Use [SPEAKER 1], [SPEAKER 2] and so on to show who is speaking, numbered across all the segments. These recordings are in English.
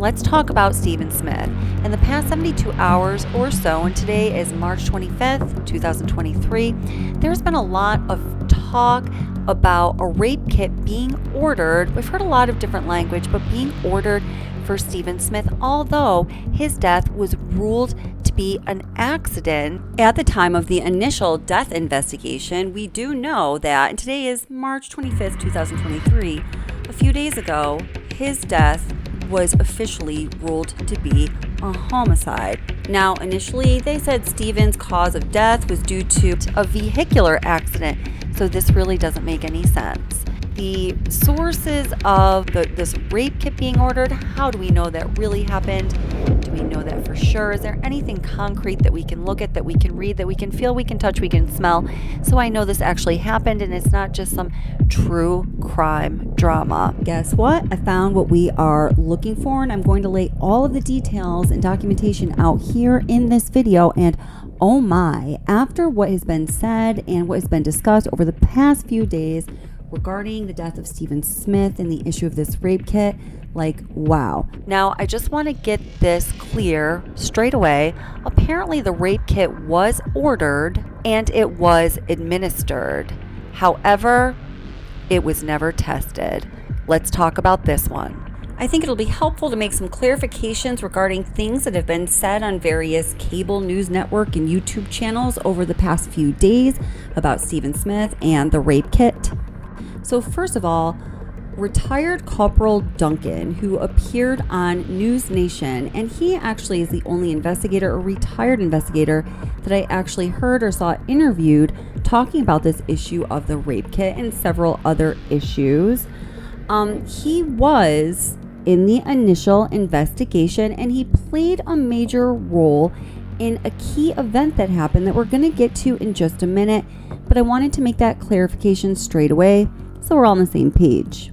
[SPEAKER 1] let's talk about Stephen Smith. In the past 72 hours or so, and today is March 25th, 2023, there's been a lot of talk about a rape kit being ordered. We've heard a lot of different language, but being ordered for Stephen Smith, although his death was ruled to be an accident. At the time of the initial death investigation, we do know that, and today is March 25th, 2023, a few days ago, his death was officially ruled to be a homicide. Now, initially, they said Stephen's cause of death was due to a vehicular accident, so this really doesn't make any sense. The sources of this rape kit being ordered, how do we know that really happened? Do we know that for sure? Is there anything concrete that we can look at, that we can read, that we can feel, we can touch, we can smell? So I know this actually happened and it's not just some true crime drama. Guess what? I found what we are looking for, and I'm going to lay all of the details and documentation out here in this video. And oh my, after what has been said and what has been discussed over the past few days regarding the death of Stephen Smith and the issue of this rape kit, like, wow. Now, I just want to get this clear straight away. Apparently, the rape kit was ordered and it was administered. However, it was never tested. Let's talk about this one. I think it'll be helpful to make some clarifications regarding things that have been said on various cable news network and YouTube channels over the past few days about Stephen Smith and the rape kit. So first of all, retired Corporal Duncan, who appeared on News Nation, and he actually is the only investigator or retired investigator that I actually heard or saw interviewed talking about this issue of the rape kit and several other issues. He was in the initial investigation, and he played a major role in a key event that happened that we're going to get to in just a minute, but I wanted to make that clarification straight away so we're all on the same page.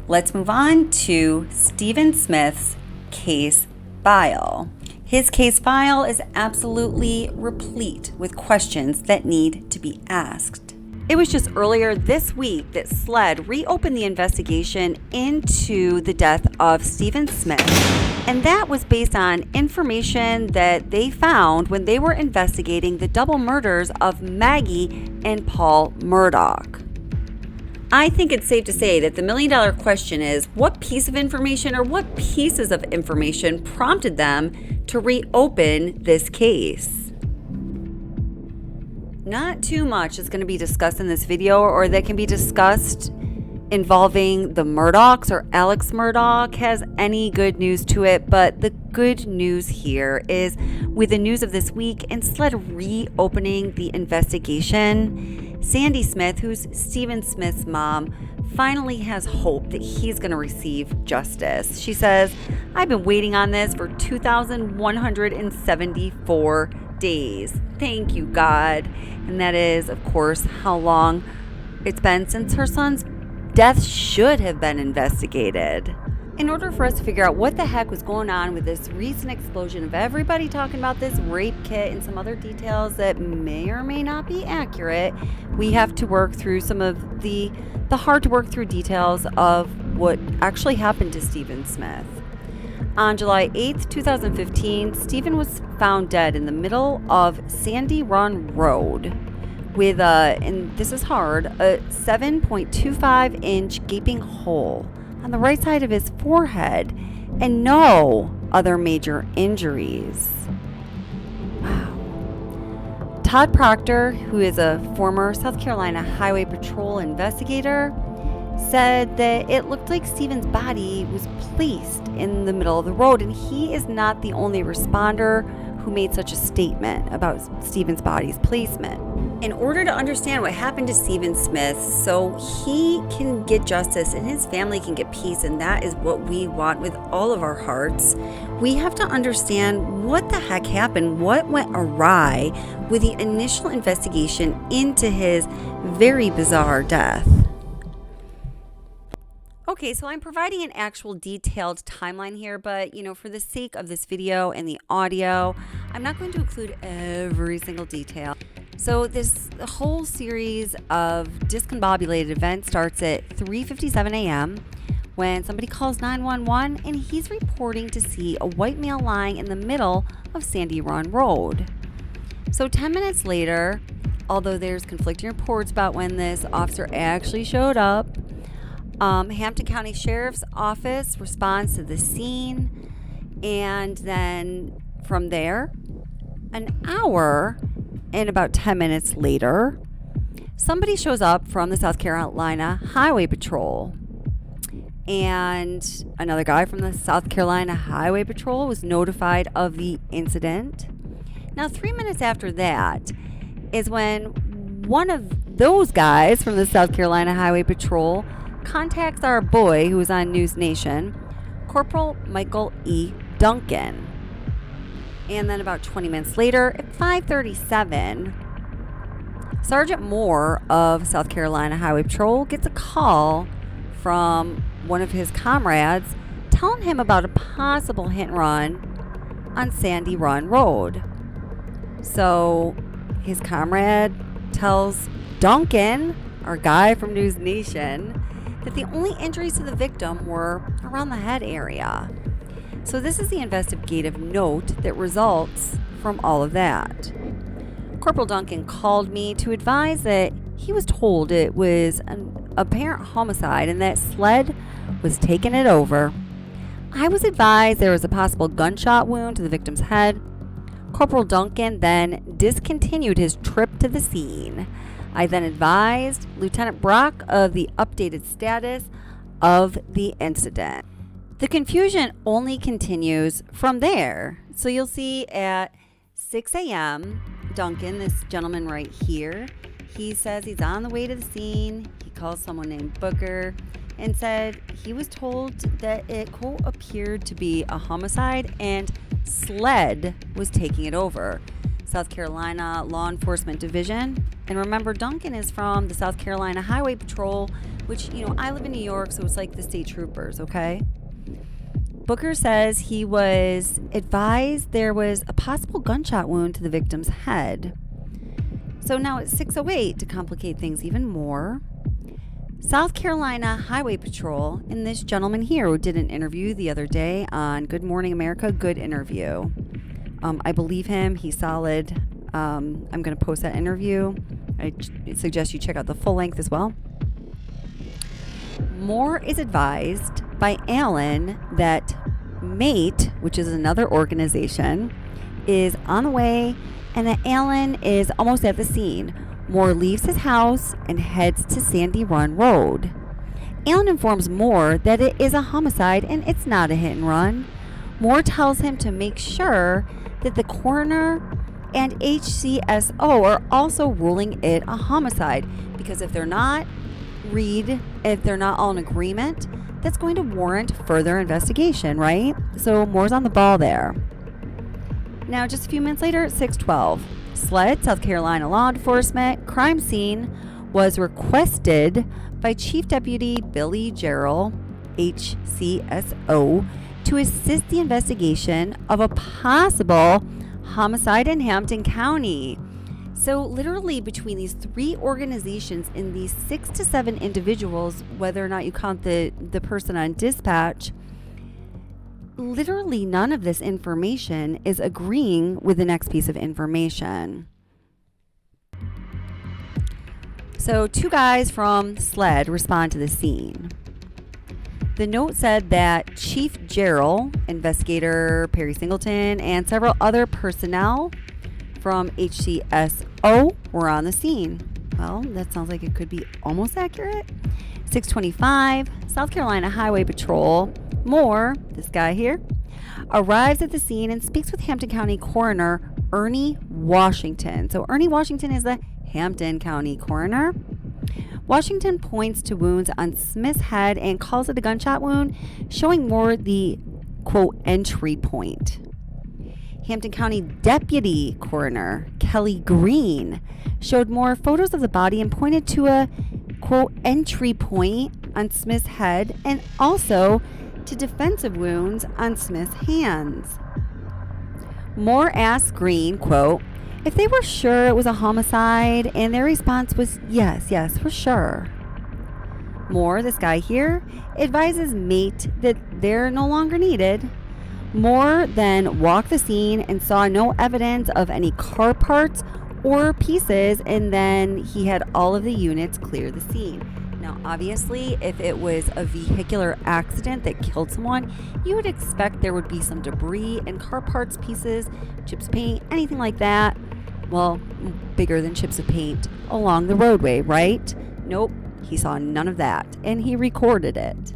[SPEAKER 1] Let's move on to Stephen Smith's case file. His case file is absolutely replete with questions that need to be asked. It was just earlier this week that SLED reopened the investigation into the death of Stephen Smith, and that was based on information that they found when they were investigating the double murders of Maggie and Paul Murdaugh. I think it's safe to say that the million-dollar question is, what piece of information or what pieces of information prompted them to reopen this case? Not too much is going to be discussed in this video, or that can be discussed involving the Murdaughs or Alex Murdaugh has any good news to it, but the good news here is with the news of this week and SLED reopening the investigation, Sandy Smith, who's Stephen Smith's mom, finally has hope that he's going to receive justice. She says, I've been waiting on this for 2,174 days. Thank you, God. And that is, of course, how long it's been since her son's death should have been investigated. In order for us to figure out what the heck was going on with this recent explosion of everybody talking about this rape kit and some other details that may or may not be accurate, we have to work through some of the hard to work through details of what actually happened to Stephen Smith. On July 8th, 2015, Stephen was found dead in the middle of Sandy Run Road with and this is hard, a 7.25-inch gaping hole on the right side of his forehead and no other major injuries. Wow. Todd Proctor, who is a former South Carolina Highway Patrol investigator, said that it looked like Stephen's body was placed in the middle of the road, and he is not the only responder who made such a statement about Stephen's body's placement. In order to understand what happened to Stephen Smith so he can get justice and his family can get peace, and that is what we want with all of our hearts, we have to understand what the heck happened, what went awry with the initial investigation into his very bizarre death. Okay, so I'm providing an actual detailed timeline here, but for the sake of this video and the audio, I'm not going to include every single detail. So this whole series of discombobulated events starts at 3:57 a.m. when somebody calls 911 and he's reporting to see a white male lying in the middle of Sandy Run Road. So 10 minutes later, although there's conflicting reports about when this officer actually showed up, Hampton County Sheriff's Office responds to the scene, and then from there, an hour and about 10 minutes later, somebody shows up from the South Carolina Highway Patrol. And another guy from the South Carolina Highway Patrol was notified of the incident. Now, 3 minutes after that is when one of those guys from the South Carolina Highway Patrol contacts our boy who was on News Nation, Corporal Michael E. Duncan. And then about 20 minutes later, at 5:37, Sergeant Moore of South Carolina Highway Patrol gets a call from one of his comrades telling him about a possible hit and run on Sandy Run Road. So his comrade tells Duncan, our guy from News Nation, that the only injuries to the victim were around the head area. So this is the investigative note that results from all of that. Corporal Duncan called me to advise that he was told it was an apparent homicide and that SLED was taking it over. I was advised there was a possible gunshot wound to the victim's head. Corporal Duncan then discontinued his trip to the scene. I then advised Lieutenant Brock of the updated status of the incident. The confusion only continues from there. So you'll see at 6 a.m., Duncan, this gentleman right here, he says he's on the way to the scene. He calls someone named Booker and said he was told that it, quote, appeared to be a homicide and SLED was taking it over. South Carolina Law Enforcement Division. And remember, Duncan is from the South Carolina Highway Patrol, which, I live in New York, so it's like the state troopers, okay? Booker says he was advised there was a possible gunshot wound to the victim's head. So now it's 6:08 to complicate things even more. South Carolina Highway Patrol and this gentleman here who did an interview the other day on Good Morning America, good interview. I believe him. He's solid. I'm going to post that interview. I suggest you check out the full length as well. Moore is advised by Allen that MATE, which is another organization, is on the way and that Allen is almost at the scene. Moore leaves his house and heads to Sandy Run Road. Allen informs Moore that it is a homicide and it's not a hit and run. Moore tells him to make sure that the coroner and HCSO are also ruling it a homicide, because if they're not all in agreement, that's going to warrant further investigation, right? So Moore's on the ball there. Now, just a few minutes later, at 6:12, SLED, South Carolina Law Enforcement, crime scene was requested by Chief Deputy Billy Jarrell, HCSO, to assist the investigation of a possible homicide in Hampton County. So literally between these three organizations and these 6 to 7 individuals, whether or not you count the person on dispatch, literally none of this information is agreeing with the next piece of information. So 2 guys from SLED respond to the scene. The note said that Chief Jarrell, Investigator Perry Singleton, and several other personnel from HCSO were on the scene. Well, that sounds like it could be almost accurate. 6:25, South Carolina Highway Patrol, Moore, this guy here, arrives at the scene and speaks with Hampton County Coroner Ernie Washington. So Ernie Washington is the Hampton County Coroner. Washington points to wounds on Smith's head and calls it a gunshot wound, showing Moore the, quote, entry point. Hampton County Deputy Coroner Kelly Green showed Moore photos of the body and pointed to a, quote, entry point on Smith's head and also to defensive wounds on Smith's hands. Moore asked Green, quote, if they were sure it was a homicide, and their response was, yes, for sure. Moore, this guy here, advises mate that they're no longer needed. Moore then walked the scene and saw no evidence of any car parts or pieces, and then he had all of the units clear the scene. Now, obviously, if it was a vehicular accident that killed someone, you would expect there would be some debris and car parts, pieces, chips of paint, anything like that. Well, bigger than chips of paint along the roadway, right? Nope, he saw none of that, and he recorded it.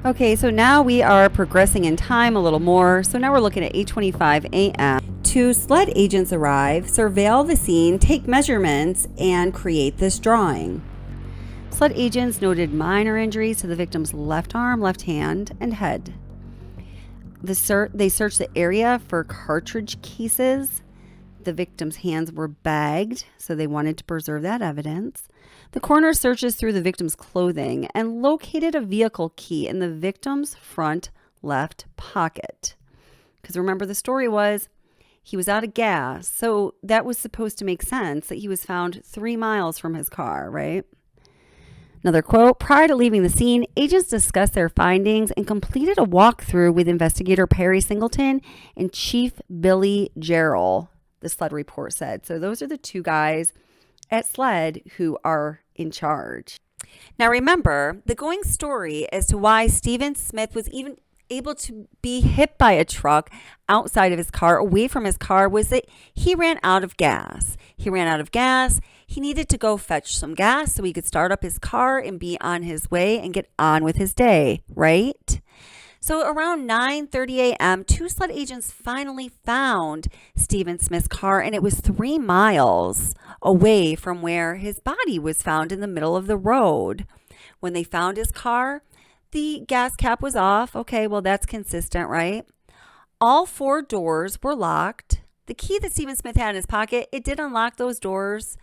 [SPEAKER 1] Okay, so now we are progressing in time a little more. So now we're looking at 8:25 a.m. Two SLED agents arrive, surveil the scene, take measurements, and create this drawing. SLED agents noted minor injuries to the victim's left arm, left hand, and head. They searched the area for cartridge cases. The victim's hands were bagged, so they wanted to preserve that evidence. The coroner searches through the victim's clothing and located a vehicle key in the victim's front left pocket. Because remember, the story was he was out of gas, so that was supposed to make sense that he was found 3 miles from his car, right? Another quote, prior to leaving the scene, agents discussed their findings and completed a walkthrough with investigator Perry Singleton and Chief Billy Jarrell, the SLED report said. So those are the two guys at SLED who are in charge. Now remember, the going story as to why Stephen Smith was even able to be hit by a truck outside of his car, away from his car, was that he ran out of gas. He ran out of gas. He needed to go fetch some gas so he could start up his car and be on his way and get on with his day, right? So around 9:30 a.m., two SLED agents finally found Stephen Smith's car, and it was 3 miles away from where his body was found in the middle of the road. When they found his car, the gas cap was off. Okay, well, that's consistent, right? All 4 doors were locked. The key that Stephen Smith had in his pocket, it did unlock those doors.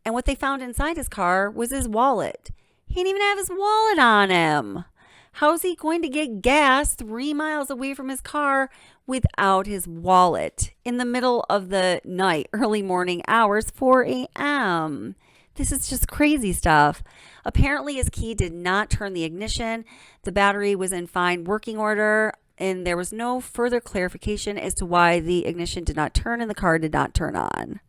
[SPEAKER 1] And what they found inside his car was his wallet. He didn't even have his wallet on him. How's he going to get gas 3 miles away from his car without his wallet in the middle of the night, early morning hours, 4 a.m.? This is just crazy stuff. Apparently, his key did not turn the ignition. The battery was in fine working order, and there was no further clarification as to why the ignition did not turn and the car did not turn on.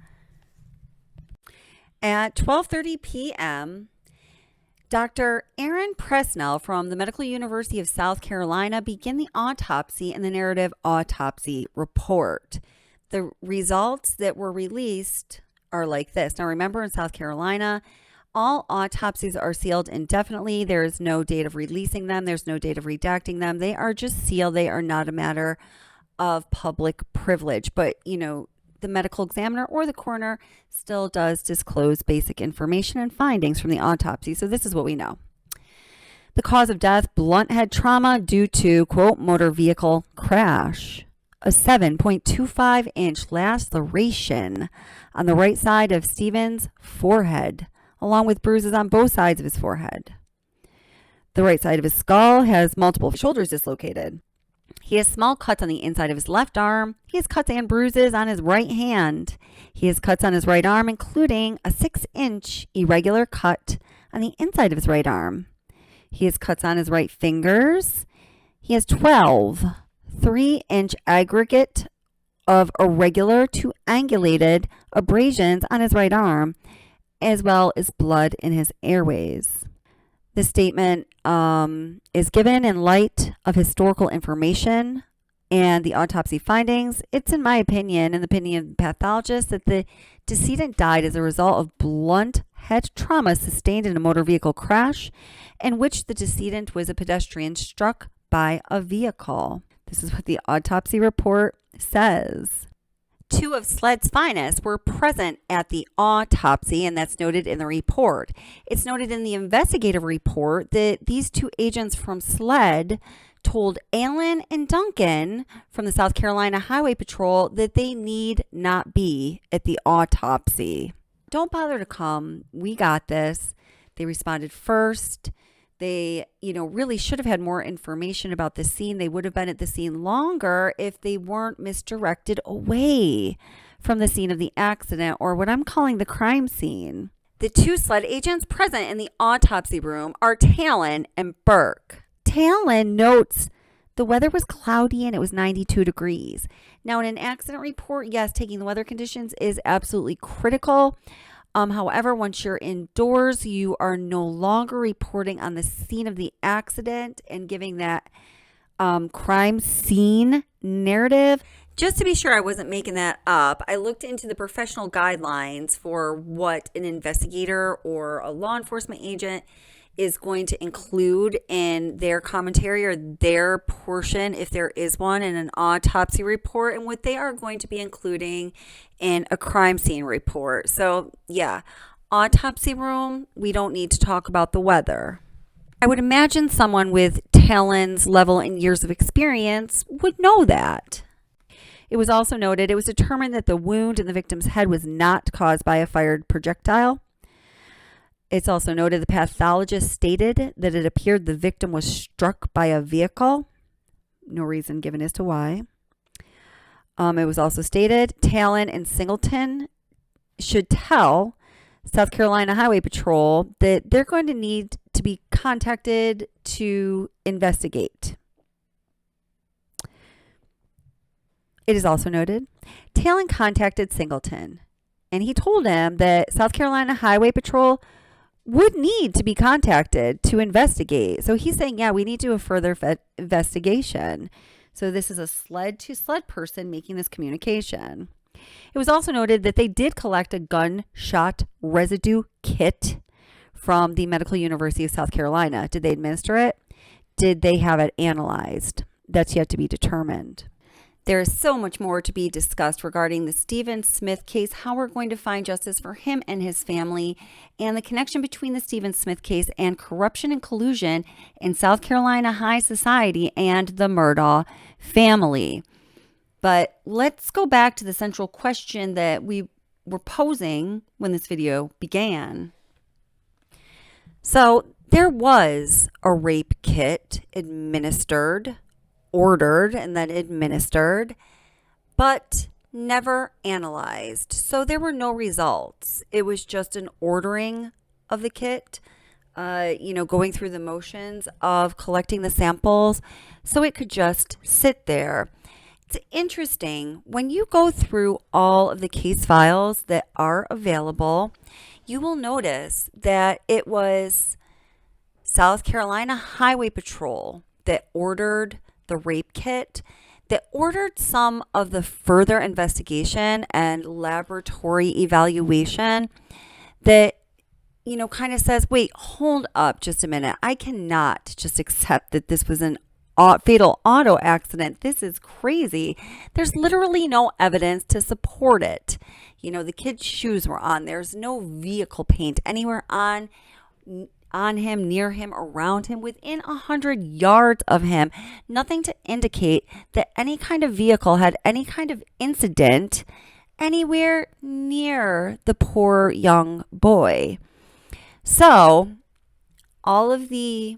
[SPEAKER 1] At 12:30 p.m., Dr. Aaron Presnell from the Medical University of South Carolina began the autopsy and the narrative autopsy report. The results that were released are like this. Now, remember, in South Carolina, all autopsies are sealed indefinitely. There is no date of releasing them. There's no date of redacting them. They are just sealed. They are not a matter of public privilege. But, the medical examiner or the coroner still does disclose basic information and findings from the autopsy. So this is what we know. The cause of death, blunt head trauma due to, quote, motor vehicle crash. A 7.25-inch laceration on the right side of Stephen's forehead, along with bruises on both sides of his forehead. The right side of his skull has multiple shoulders dislocated. He has small cuts on the inside of his left arm. He has cuts and bruises on his right hand. He has cuts on his right arm, including a 6-inch irregular cut on the inside of his right arm. He has cuts on his right fingers. He has 12 3-inch aggregate of irregular to angulated abrasions on his right arm, as well as blood in his airways. This statement is given in light of historical information and the autopsy findings. It's, in my opinion, in the opinion of the pathologist, that the decedent died as a result of blunt head trauma sustained in a motor vehicle crash in which the decedent was a pedestrian struck by a vehicle. This is what the autopsy report says. 2 of SLED's finest were present at the autopsy, and that's noted in the report. It's noted in the investigative report that these 2 agents from SLED told Alan and Duncan from the South Carolina Highway Patrol that they need not be at the autopsy. Don't bother to come. We got this. They responded first. They, really should have had more information about the scene. They would have been at the scene longer if they weren't misdirected away from the scene of the accident, or what I'm calling the crime scene. The two SLED agents present in the autopsy room are Talon and Burke. Talon notes the weather was cloudy and it was 92 degrees. Now, in an accident report, yes, taking the weather conditions is absolutely critical. However, once you're indoors, you are no longer reporting on the scene of the accident and giving that crime scene narrative. Just to be sure I wasn't making that up, I looked into the professional guidelines for what an investigator or a law enforcement agent is going to include in their commentary or their portion, if there is one, in an autopsy report, and what they are going to be including in a crime scene report. So yeah, autopsy room, we don't need to talk about the weather. I would imagine someone with Talon's level and years of experience would know that. It was also noted, it was determined that the wound in the victim's head was not caused by a fired projectile. It's also noted the pathologist stated that it appeared the victim was struck by a vehicle. No reason given as to why. It was also stated Talon and Singleton should tell South Carolina Highway Patrol that they're going to need to be contacted to investigate. It is also noted Talon contacted Singleton and he told him that South Carolina Highway Patrol would need to be contacted to investigate. So he's saying, yeah, we need to do a further investigation. So this is a SLED to SLED person making this communication. It was also noted that they did collect a gunshot residue kit from the Medical University of South Carolina. Did they administer it? Did they have it analyzed? That's yet to be determined. There is so much more to be discussed regarding the Stephen Smith case, how we're going to find justice for him and his family, and the connection between the Stephen Smith case and corruption and collusion in South Carolina high society and the Murdaugh family. But let's go back to the central question that we were posing when this video began. So there was a rape kit administered, ordered, and then administered, but never analyzed. So there were no results. It was just an ordering of the kit, going through the motions of collecting the samples so it could just sit there. It's interesting, when you go through all of the case files that are available, you will notice that it was South Carolina Highway Patrol that ordered the rape kit, that ordered some of the further investigation and laboratory evaluation that, kind of says, wait, hold up just a minute. I cannot just accept that this was an fatal auto accident. This is crazy. There's literally no evidence to support it. The kid's shoes were on. There's no vehicle paint anywhere on him, near him, around him, within 100 yards of him. Nothing to indicate that any kind of vehicle had any kind of incident anywhere near the poor young boy. So all of the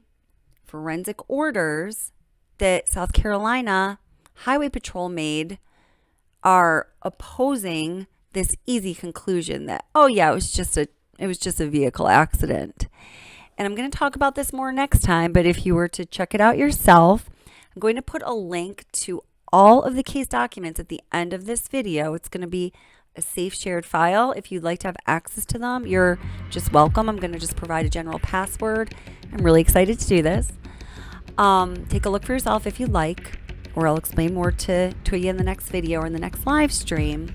[SPEAKER 1] forensic orders that South Carolina Highway Patrol made are opposing this easy conclusion that, oh yeah, it was just a vehicle accident. And I'm going to talk about this more next time, but if you were to check it out yourself, I'm going to put a link to all of the case documents at the end of this video. It's going to be a safe shared file. If you'd like to have access to them, you're just welcome. I'm going to just provide a general password. I'm really excited to do this. Take a look for yourself if you'd like, or I'll explain more to you in the next video or in the next live stream.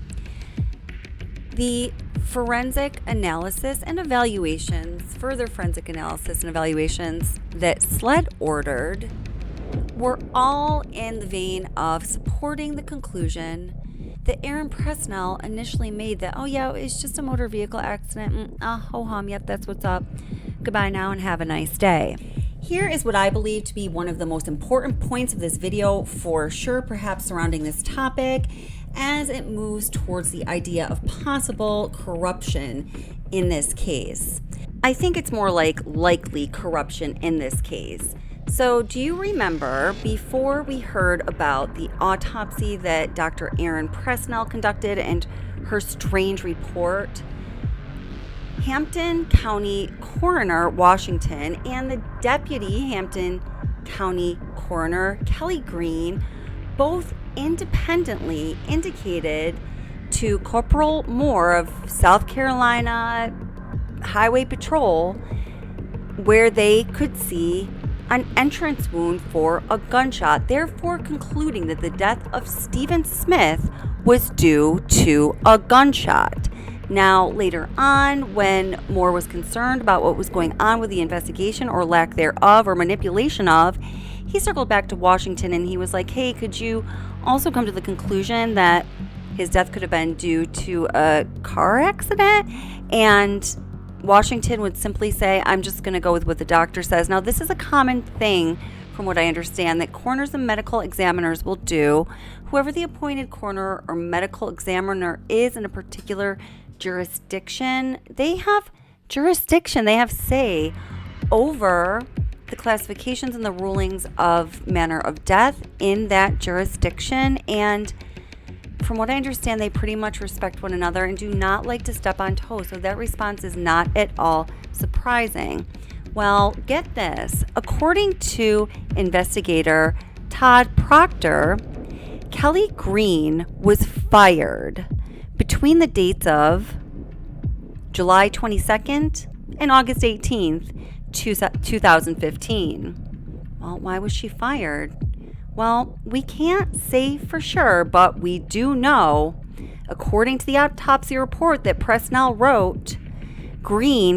[SPEAKER 1] The forensic analysis and evaluations, further forensic analysis and evaluations that SLED ordered were all in the vein of supporting the conclusion that Aaron Presnell initially made that, oh yeah, it's just a motor vehicle accident. Ho-hum, yep, that's what's up. Goodbye now and have a nice day. Here is what I believe to be one of the most important points of this video for sure, perhaps surrounding this topic, as it moves towards the idea of possible corruption in this case. I think it's more like likely corruption in this case. So do you remember before we heard about the autopsy that Dr. Erin Presnell conducted and her strange report, Hampton County Coroner, Washington, and the Deputy Hampton County Coroner, Kelly Green, both independently indicated to Corporal Moore of South Carolina Highway Patrol where they could see an entrance wound for a gunshot, therefore concluding that the death of Stephen Smith was due to a gunshot. Now, later on, when Moore was concerned about what was going on with the investigation or lack thereof or manipulation of, he circled back to Washington and he was like, hey, could you also come to the conclusion that his death could have been due to a car accident? And Washington would simply say, I'm just going to go with what the doctor says. Now, this is a common thing, from what I understand, that coroners and medical examiners will do. Whoever the appointed coroner or medical examiner is in a particular jurisdiction, they have jurisdiction, they have say over the classifications and the rulings of manner of death in that jurisdiction. And from what I understand, they pretty much respect one another and do not like to step on toes. So that response is not at all surprising. Well, get this. According to investigator Todd Proctor, Kelly Green was fired between the dates of July 22nd and August 18th, 2015. Well, why was she fired? Well, we can't say for sure, but we do know, according to the autopsy report that Presnell wrote,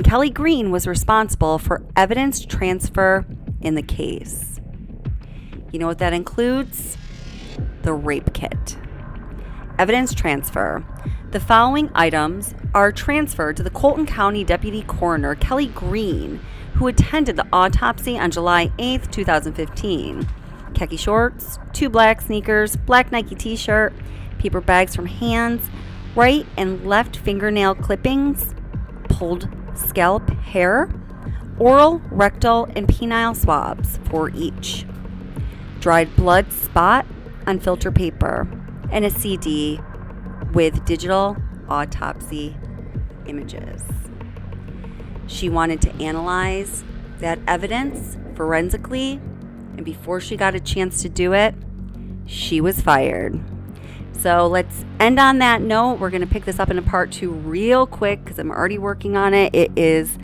[SPEAKER 1] Kelly Green was responsible for evidence transfer in the case. You know what that includes? The rape kit. Evidence transfer. The following items are transferred to the Colton County Deputy Coroner Kelly Green, who attended the autopsy on July 8th, 2015. Khaki shorts, 2 black sneakers, black Nike t-shirt, paper bags from hands, right and left fingernail clippings, pulled scalp hair, oral, rectal, and penile swabs for each, dried blood spot on filter paper, and a CD with digital autopsy images. She wanted to analyze that evidence forensically, and before she got a chance to do it, she was fired. So let's end on that note. We're going to pick this up in a part 2 real quick because I'm already working on it. It is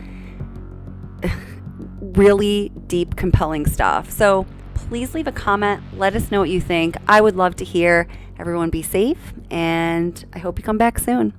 [SPEAKER 1] really deep, compelling stuff. So please leave a comment. Let us know what you think. I would love to hear. Everyone be safe, and I hope you come back soon.